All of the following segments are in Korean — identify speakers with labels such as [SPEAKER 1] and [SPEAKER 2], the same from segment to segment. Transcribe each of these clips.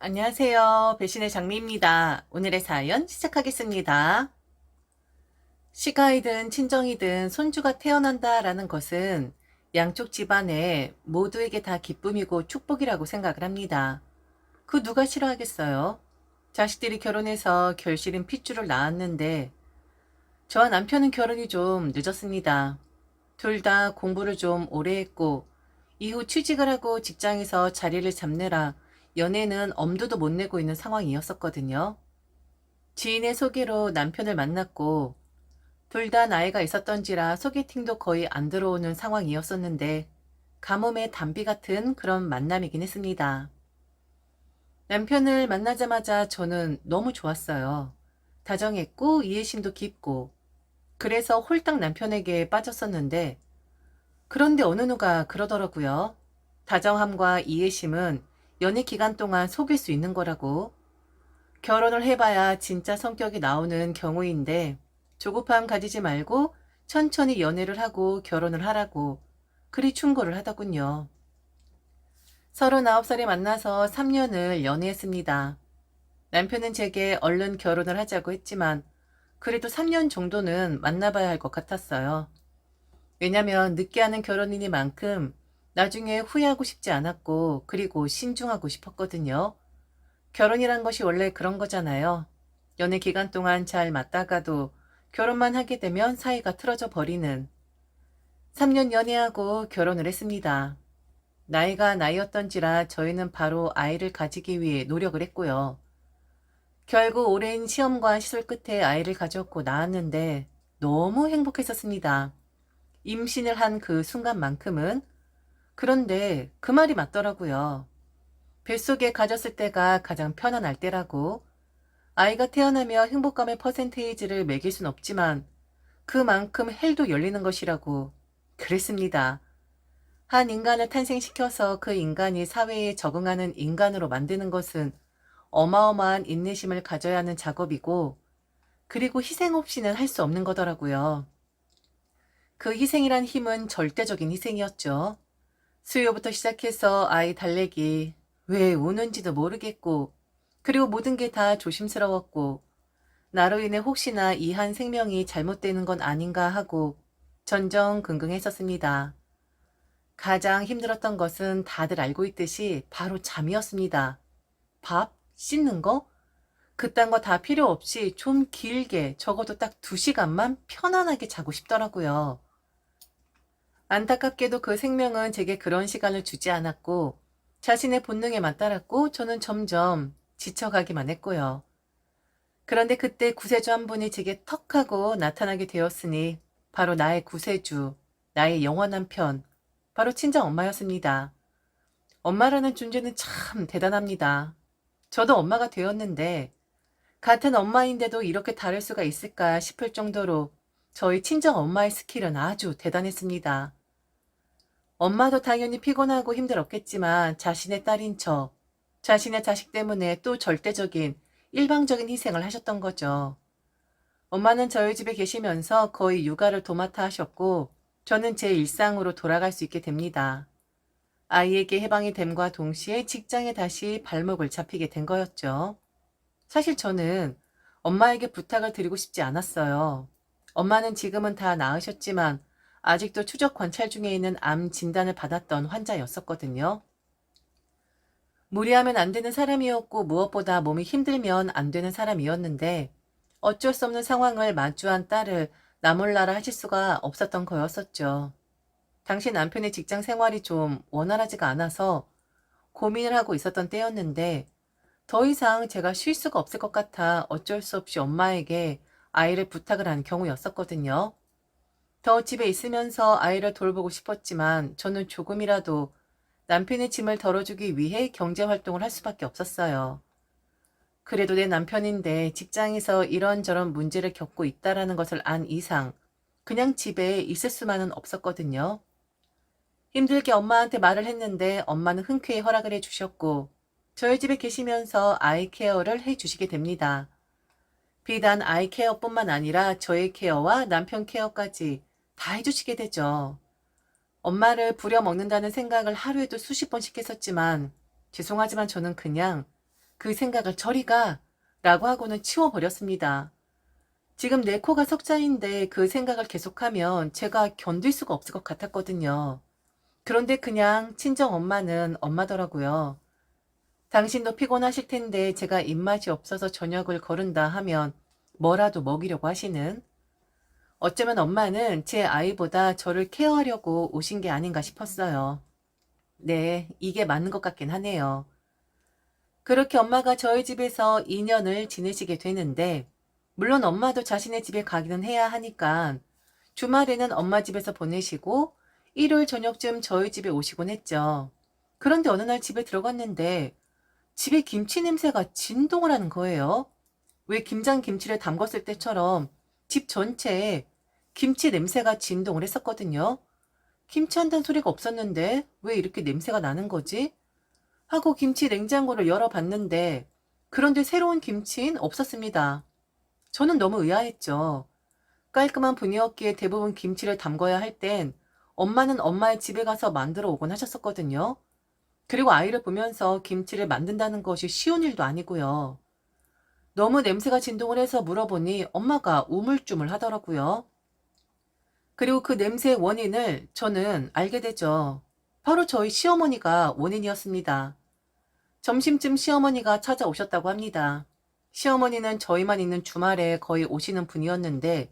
[SPEAKER 1] 안녕하세요. 배신의 장미입니다. 오늘의 사연 시작하겠습니다. 시가이든 친정이든 손주가 태어난다라는 것은 양쪽 집안에 모두에게 다 기쁨이고 축복이라고 생각을 합니다. 그 누가 싫어하겠어요? 자식들이 결혼해서 결실은 핏줄을 낳았는데 저와 남편은 결혼이 좀 늦었습니다. 둘 다 공부를 좀 오래 했고 이후 취직을 하고 직장에서 자리를 잡느라 연애는 엄두도 못 내고 있는 상황이었었거든요. 지인의 소개로 남편을 만났고 둘 다 나이가 있었던지라 소개팅도 거의 안 들어오는 상황이었었는데 가뭄에 단비 같은 그런 만남이긴 했습니다. 남편을 만나자마자 저는 너무 좋았어요. 다정했고 이해심도 깊고 그래서 홀딱 남편에게 빠졌었는데 그런데 어느 누가 그러더라고요. 다정함과 이해심은 연애 기간 동안 속일 수 있는 거라고. 결혼을 해봐야 진짜 성격이 나오는 경우인데 조급함 가지지 말고 천천히 연애를 하고 결혼을 하라고 그리 충고를 하더군요. 39살에 만나서 3년을 연애했습니다. 남편은 제게 얼른 결혼을 하자고 했지만 그래도 3년 정도는 만나봐야 할 것 같았어요. 왜냐면 늦게 하는 결혼이니만큼 나중에 후회하고 싶지 않았고 그리고 신중하고 싶었거든요. 결혼이란 것이 원래 그런 거잖아요. 연애 기간 동안 잘 맞다가도 결혼만 하게 되면 사이가 틀어져 버리는. 3년 연애하고 결혼을 했습니다. 나이가 나이였던지라 저희는 바로 아이를 가지기 위해 노력을 했고요. 결국 오랜 시험과 시술 끝에 아이를 가졌고 낳았는데 너무 행복했었습니다. 임신을 한 그 순간만큼은. 그런데 그 말이 맞더라고요. 뱃속에 가졌을 때가 가장 편안할 때라고. 아이가 태어나며 행복감의 퍼센테이지를 매길 순 없지만 그만큼 헬도 열리는 것이라고. 그랬습니다. 한 인간을 탄생시켜서 그 인간이 사회에 적응하는 인간으로 만드는 것은 어마어마한 인내심을 가져야 하는 작업이고 그리고 희생 없이는 할 수 없는 거더라고요. 그 희생이란 힘은 절대적인 희생이었죠. 수요부터 시작해서 아이 달래기, 왜 우는지도 모르겠고, 그리고 모든 게 다 조심스러웠고, 나로 인해 혹시나 이 한 생명이 잘못되는 건 아닌가 하고 전전긍긍했었습니다. 가장 힘들었던 것은 다들 알고 있듯이 바로 잠이었습니다. 밥? 씻는 거? 그딴 거 다 필요 없이 좀 길게 적어도 딱 2시간만 편안하게 자고 싶더라고요. 안타깝게도 그 생명은 제게 그런 시간을 주지 않았고 자신의 본능에 맞따랐고 저는 점점 지쳐가기만 했고요. 그런데 그때 구세주 한 분이 제게 턱 하고 나타나게 되었으니 바로 나의 구세주, 나의 영원한 편, 바로 친정엄마였습니다. 엄마라는 존재는 참 대단합니다. 저도 엄마가 되었는데 같은 엄마인데도 이렇게 다를 수가 있을까 싶을 정도로 저희 친정엄마의 스킬은 아주 대단했습니다. 엄마도 당연히 피곤하고 힘들었겠지만 자신의 딸인 저, 자신의 자식 때문에 또 절대적인 일방적인 희생을 하셨던 거죠. 엄마는 저희 집에 계시면서 거의 육아를 도맡아 하셨고 저는 제 일상으로 돌아갈 수 있게 됩니다. 아이에게 해방이 됨과 동시에 직장에 다시 발목을 잡히게 된 거였죠. 사실 저는 엄마에게 부탁을 드리고 싶지 않았어요. 엄마는 지금은 다 나으셨지만 아직도 추적 관찰 중에 있는 암 진단을 받았던 환자였었거든요. 무리하면 안 되는 사람이었고 무엇보다 몸이 힘들면 안 되는 사람이었는데 어쩔 수 없는 상황을 마주한 딸을 나 몰라라 하실 수가 없었던 거였었죠. 당시 남편의 직장 생활이 좀 원활하지가 않아서 고민을 하고 있었던 때였는데 더 이상 제가 쉴 수가 없을 것 같아 어쩔 수 없이 엄마에게 아이를 부탁을 한 경우였었거든요. 더 집에 있으면서 아이를 돌보고 싶었지만 저는 조금이라도 남편의 짐을 덜어주기 위해 경제활동을 할 수밖에 없었어요. 그래도 내 남편인데 직장에서 이런저런 문제를 겪고 있다라는 것을 안 이상 그냥 집에 있을 수만은 없었거든요. 힘들게 엄마한테 말을 했는데 엄마는 흔쾌히 허락을 해주셨고 저희 집에 계시면서 아이 케어를 해주시게 됩니다. 비단 아이 케어뿐만 아니라 저의 케어와 남편 케어까지 다 해주시게 되죠. 엄마를 부려먹는다는 생각을 하루에도 수십 번씩 했었지만 죄송하지만 저는 그냥 그 생각을 저리 가! 라고 하고는 치워버렸습니다. 지금 내 코가 석자인데 그 생각을 계속하면 제가 견딜 수가 없을 것 같았거든요. 그런데 그냥 친정 엄마는 엄마더라고요. 당신도 피곤하실 텐데 제가 입맛이 없어서 저녁을 거른다 하면 뭐라도 먹이려고 하시는, 어쩌면 엄마는 제 아이보다 저를 케어하려고 오신 게 아닌가 싶었어요. 네, 이게 맞는 것 같긴 하네요. 그렇게 엄마가 저희 집에서 2년을 지내시게 되는데, 물론 엄마도 자신의 집에 가기는 해야 하니까 주말에는 엄마 집에서 보내시고 일요일 저녁쯤 저희 집에 오시곤 했죠. 그런데 어느 날 집에 들어갔는데 집에 김치 냄새가 진동을 하는 거예요. 왜 김장 김치를 담궜을 때처럼 집 전체에 김치 냄새가 진동을 했었거든요. 김치 한다는 소리가 없었는데 왜 이렇게 냄새가 나는 거지? 하고 김치 냉장고를 열어봤는데, 그런데 새로운 김치는 없었습니다. 저는 너무 의아했죠. 깔끔한 분이었기에 대부분 김치를 담궈야 할 땐 엄마는 엄마의 집에 가서 만들어 오곤 하셨었거든요. 그리고 아이를 보면서 김치를 만든다는 것이 쉬운 일도 아니고요. 너무 냄새가 진동을 해서 물어보니 엄마가 우물쭈물 하더라고요. 그리고 그 냄새의 원인을 저는 알게 되죠. 바로 저희 시어머니가 원인이었습니다. 점심쯤 시어머니가 찾아오셨다고 합니다. 시어머니는 저희만 있는 주말에 거의 오시는 분이었는데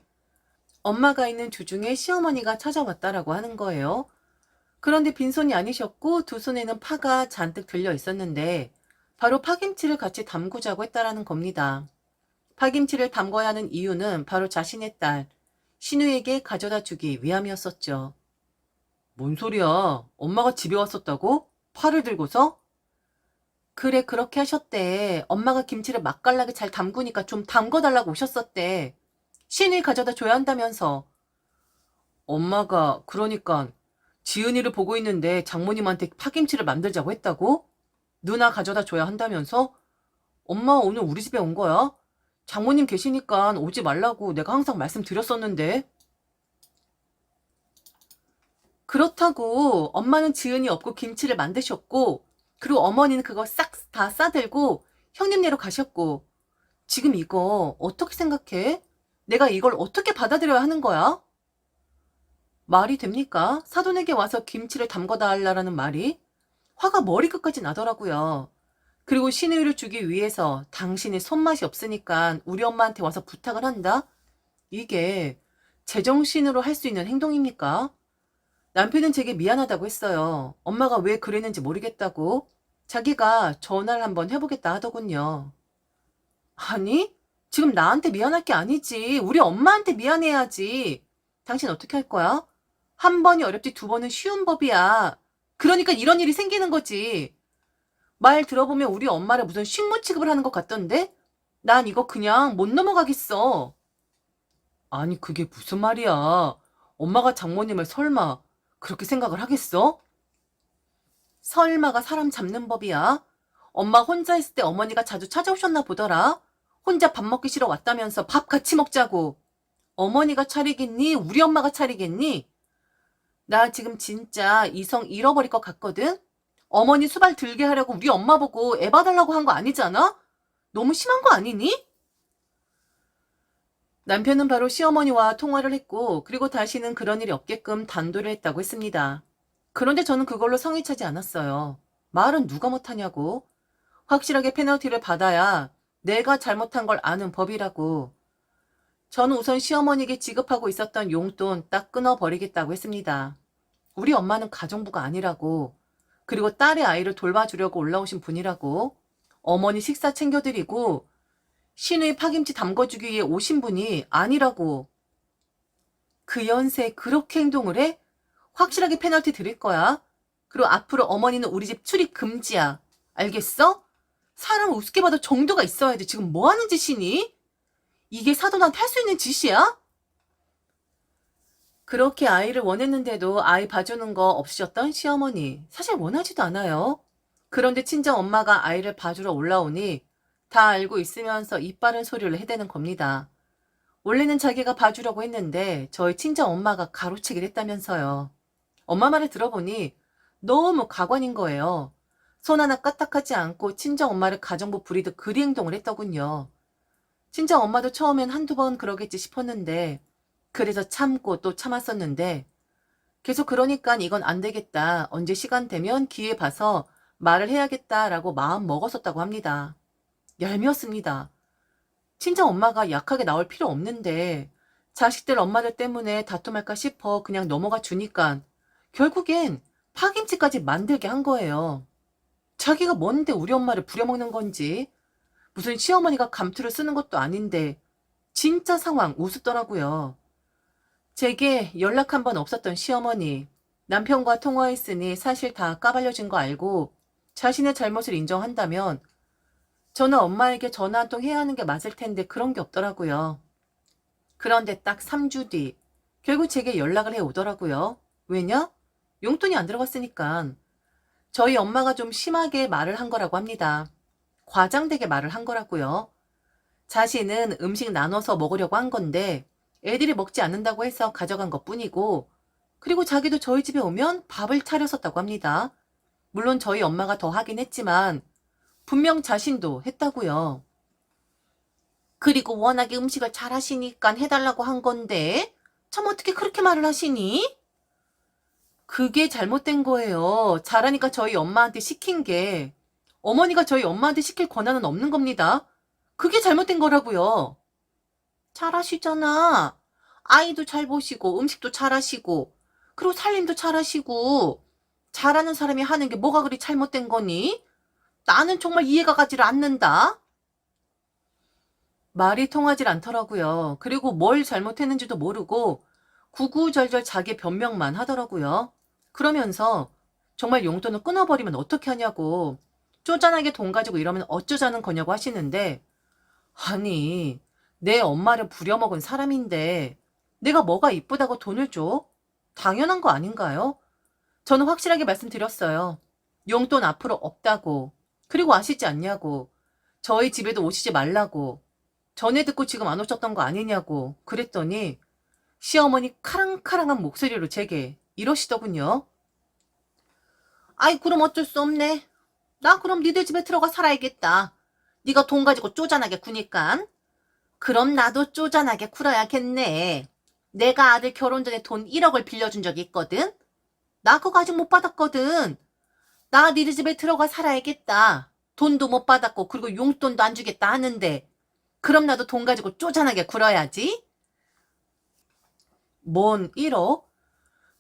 [SPEAKER 1] 엄마가 있는 주중에 시어머니가 찾아왔다라고 하는 거예요. 그런데 빈손이 아니셨고 두 손에는 파가 잔뜩 들려 있었는데 바로 파김치를 같이 담그자고 했다라는 겁니다. 파김치를 담궈야 하는 이유는 바로 자신의 딸 신우에게 가져다 주기 위함이었었죠. 뭔 소리야? 엄마가 집에 왔었다고? 파를 들고서? 그래, 그렇게 하셨대. 엄마가 김치를 맛깔나게 잘 담그니까 좀 담궈달라고 오셨었대. 신우이 가져다 줘야 한다면서. 엄마가 그러니까 지은이를 보고 있는데 장모님한테 파김치를 만들자고 했다고? 누나 가져다 줘야 한다면서? 엄마 오늘 우리 집에 온 거야? 장모님 계시니까 오지 말라고 내가 항상 말씀드렸었는데. 그렇다고 엄마는 지은이 없고 김치를 만드셨고, 그리고 어머니는 그거 싹 다 싸들고 형님네로 가셨고, 지금 이거 어떻게 생각해? 내가 이걸 어떻게 받아들여야 하는 거야? 말이 됩니까? 사돈에게 와서 김치를 담궈달라는 말이? 화가 머리끝까지 나더라고요. 그리고 신우이를 주기 위해서 당신이 손맛이 없으니까 우리 엄마한테 와서 부탁을 한다? 이게 제정신으로 할 수 있는 행동입니까? 남편은 제게 미안하다고 했어요. 엄마가 왜 그랬는지 모르겠다고. 자기가 전화를 한번 해보겠다 하더군요. 아니, 지금 나한테 미안할 게 아니지. 우리 엄마한테 미안해야지. 당신 어떻게 할 거야? 한 번이 어렵지 두 번은 쉬운 법이야. 그러니까 이런 일이 생기는 거지. 말 들어보면 우리 엄마를 무슨 식물 취급을 하는 것 같던데? 난 이거 그냥 못 넘어가겠어. 아니, 그게 무슨 말이야. 엄마가 장모님을 설마 그렇게 생각을 하겠어? 설마가 사람 잡는 법이야. 엄마 혼자 있을 때 어머니가 자주 찾아오셨나 보더라. 혼자 밥 먹기 싫어 왔다면서 밥 같이 먹자고. 어머니가 차리겠니? 우리 엄마가 차리겠니? 나 지금 진짜 이성 잃어버릴 것 같거든? 어머니 수발 들게 하려고 우리 엄마 보고 애 봐달라고 한 거 아니잖아? 너무 심한 거 아니니? 남편은 바로 시어머니와 통화를 했고, 그리고 다시는 그런 일이 없게끔 단도를 했다고 했습니다. 그런데 저는 그걸로 성이 차지 않았어요. 말은 누가 못하냐고. 확실하게 페널티를 받아야 내가 잘못한 걸 아는 법이라고. 저는 우선 시어머니에게 지급하고 있었던 용돈 딱 끊어버리겠다고 했습니다. 우리 엄마는 가정부가 아니라고. 그리고 딸의 아이를 돌봐주려고 올라오신 분이라고. 어머니 식사 챙겨드리고 신우이 파김치 담궈주기 위해 오신 분이 아니라고. 그 연세에 그렇게 행동을 해? 확실하게 페널티 드릴 거야. 그리고 앞으로 어머니는 우리 집 출입 금지야. 알겠어? 사람 우습게 봐도 정도가 있어야지. 지금 뭐 하는 짓이니? 이게 사돈한테 할 수 있는 짓이야? 그렇게 아이를 원했는데도 아이 봐주는 거 없으셨던 시어머니. 사실 원하지도 않아요. 그런데 친정 엄마가 아이를 봐주러 올라오니 다 알고 있으면서 입 바른 소리를 해대는 겁니다. 원래는 자기가 봐주려고 했는데 저희 친정 엄마가 가로채기를 했다면서요. 엄마 말을 들어보니 너무 가관인 거예요. 손 하나 까딱하지 않고 친정엄마를 가정부 부리듯 그리 행동을 했더군요. 친정엄마도 처음엔 한두 번 그러겠지 싶었는데 그래서 참고 또 참았었는데 계속 그러니까 이건 안 되겠다. 언제 시간 되면 기회 봐서 말을 해야겠다라고 마음 먹었었다고 합니다. 얄미웠습니다. 친정엄마가 약하게 나올 필요 없는데 자식들 엄마들 때문에 다툼할까 싶어 그냥 넘어가 주니까 결국엔 파김치까지 만들게 한 거예요. 자기가 뭔데 우리 엄마를 부려먹는 건지 무슨 시어머니가 감투를 쓰는 것도 아닌데 진짜 상황 우습더라고요. 제게 연락 한 번 없었던 시어머니 남편과 통화했으니 사실 다 까발려진 거 알고 자신의 잘못을 인정한다면 저는 엄마에게 전화 한 통 해야 하는 게 맞을 텐데 그런 게 없더라고요. 그런데 딱 3주 뒤 결국 제게 연락을 해 오더라고요. 왜냐? 용돈이 안 들어갔으니까. 저희 엄마가 좀 심하게 말을 한 거라고 합니다. 과장되게 말을 한 거라고요. 자신은 음식 나눠서 먹으려고 한 건데 애들이 먹지 않는다고 해서 가져간 것뿐이고 그리고 자기도 저희 집에 오면 밥을 차렸었다고 합니다. 물론 저희 엄마가 더 하긴 했지만 분명 자신도 했다고요. 그리고 워낙에 음식을 잘 하시니까 해달라고 한 건데 참 어떻게 그렇게 말을 하시니? 그게 잘못된 거예요. 잘하니까 저희 엄마한테 시킨 게 어머니가 저희 엄마한테 시킬 권한은 없는 겁니다. 그게 잘못된 거라고요. 잘하시잖아. 아이도 잘 보시고 음식도 잘하시고 그리고 살림도 잘하시고 잘하는 사람이 하는 게 뭐가 그리 잘못된 거니? 나는 정말 이해가 가지를 않는다. 말이 통하질 않더라고요. 그리고 뭘 잘못했는지도 모르고 구구절절 자기 변명만 하더라고요. 그러면서 정말 용돈을 끊어버리면 어떻게 하냐고 쪼잔하게 돈 가지고 이러면 어쩌자는 거냐고 하시는데 아니 내 엄마를 부려먹은 사람인데 내가 뭐가 이쁘다고 돈을 줘? 당연한 거 아닌가요? 저는 확실하게 말씀드렸어요. 용돈 앞으로 없다고. 그리고 아시지 않냐고. 저희 집에도 오시지 말라고. 전에 듣고 지금 안 오셨던 거 아니냐고. 그랬더니 시어머니 카랑카랑한 목소리로 제게 이러시더군요. 아이 그럼 어쩔 수 없네. 나 그럼 니들 집에 들어가 살아야겠다. 네가 돈 가지고 쪼잔하게 구니깐. 그럼 나도 쪼잔하게 굴어야겠네. 내가 아들 결혼 전에 돈 1억을 빌려준 적이 있거든. 나 그거 아직 못 받았거든. 나 니네 집에 들어가 살아야겠다. 돈도 못 받았고 그리고 용돈도 안 주겠다 하는데 그럼 나도 돈 가지고 쪼잔하게 굴어야지. 뭔 1억?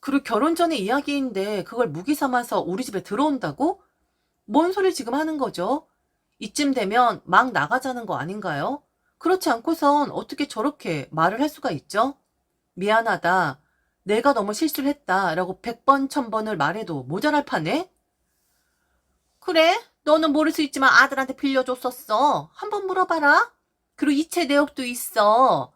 [SPEAKER 1] 그리고 결혼 전에 이야기인데 그걸 무기 삼아서 우리 집에 들어온다고? 뭔 소리 지금 하는 거죠? 이쯤 되면 막 나가자는 거 아닌가요? 그렇지 않고선 어떻게 저렇게 말을 할 수가 있죠? 미안하다. 내가 너무 실수를 했다. 라고 100번, 1000번을 말해도 모자랄 판에? 그래? 너는 모를 수 있지만 아들한테 빌려줬었어. 한번 물어봐라. 그리고 이체 내역도 있어.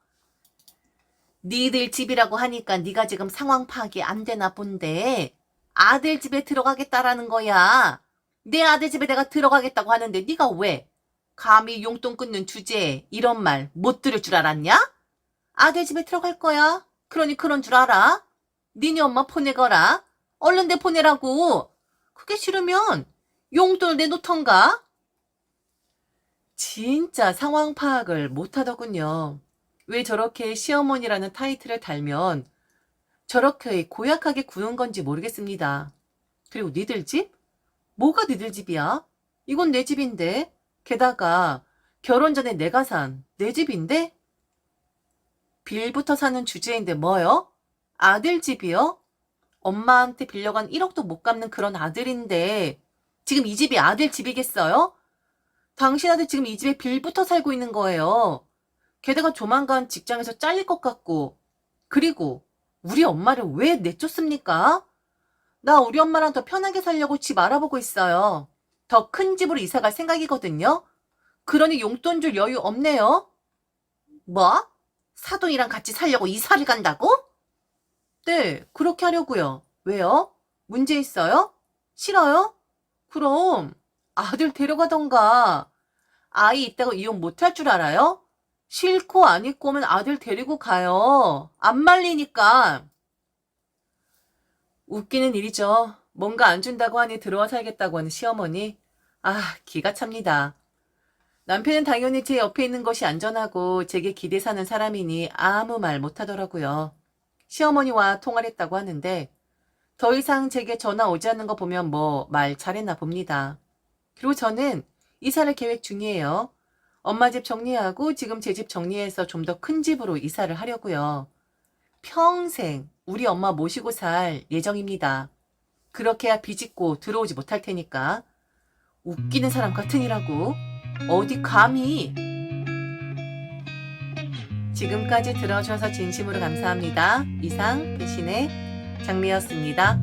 [SPEAKER 1] 니들 집이라고 하니까 네가 지금 상황 파악이 안 되나 본데 아들 집에 들어가겠다라는 거야. 내 아들 집에 내가 들어가겠다고 하는데 네가 왜 감히 용돈 끊는 주제에 이런 말 못 들을 줄 알았냐? 아들 집에 들어갈 거야. 그러니 그런 줄 알아. 니네 엄마 보내거라. 얼른 내 보내라고. 그게 싫으면 용돈을 내놓던가. 진짜 상황 파악을 못하더군요. 왜 저렇게 시어머니라는 타이틀을 달면 저렇게 고약하게 구는 건지 모르겠습니다. 그리고 니들 집? 뭐가 니들 집이야? 이건 내 집인데. 게다가 결혼 전에 내가 산 내 집인데? 빌부터 사는 주제인데 뭐요? 아들 집이요? 엄마한테 빌려간 1억도 못 갚는 그런 아들인데 지금 이 집이 아들 집이겠어요? 당신 아들 지금 이 집에 빌부터 살고 있는 거예요. 게다가 조만간 직장에서 잘릴 것 같고 그리고 우리 엄마를 왜 내쫓습니까? 나 우리 엄마랑 더 편하게 살려고 집 알아보고 있어요. 더 큰 집으로 이사갈 생각이거든요. 그러니 용돈 줄 여유 없네요. 뭐? 사돈이랑 같이 살려고 이사를 간다고? 네, 그렇게 하려고요. 왜요? 문제 있어요? 싫어요? 그럼 아들 데려가던가. 아이 있다고 이혼 못할 줄 알아요? 싫고 안 입고 오면 아들 데리고 가요. 안 말리니까. 웃기는 일이죠. 뭔가 안 준다고 하니 들어와 살겠다고 하는 시어머니. 아, 기가 찹니다. 남편은 당연히 제 옆에 있는 것이 안전하고 제게 기대 사는 사람이니 아무 말 못하더라고요. 시어머니와 통화를 했다고 하는데 더 이상 제게 전화 오지 않는 거 보면 뭐 말 잘했나 봅니다. 그리고 저는 이사를 계획 중이에요. 엄마 집 정리하고 지금 제 집 정리해서 좀 더 큰 집으로 이사를 하려고요. 평생 우리 엄마 모시고 살 예정입니다. 그렇게 해야 비집고 들어오지 못할 테니까. 웃기는 사람 같으니라고. 어디 감히. 지금까지 들어주셔서 진심으로 감사합니다. 이상 배신의 장미였습니다.